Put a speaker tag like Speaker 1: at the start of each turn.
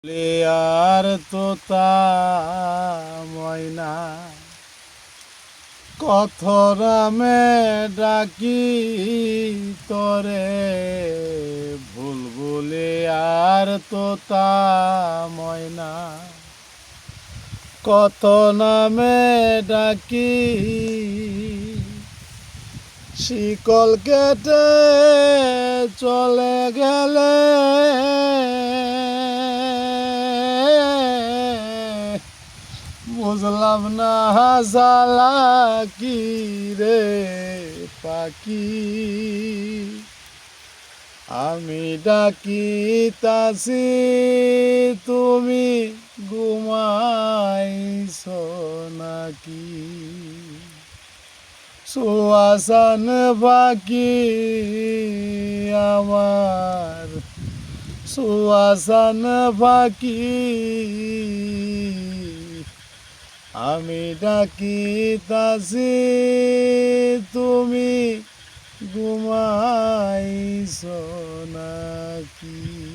Speaker 1: আর তোতা ময়না কত রামে ডাকি তরে বুলবুলি আর তোতা ময়না কত নামে ডাকি শিকল কেটে চলে গেলে বুঝলাম না জ্বালা কি রে পাখি আমি ডাকিতাছি তুমি ঘুমাইছ নাকি সুয়াসান পাখি আমার সুয়াসান পাখি আমি ডাকিতাছি তুমি ঘুমাইছ নাকি।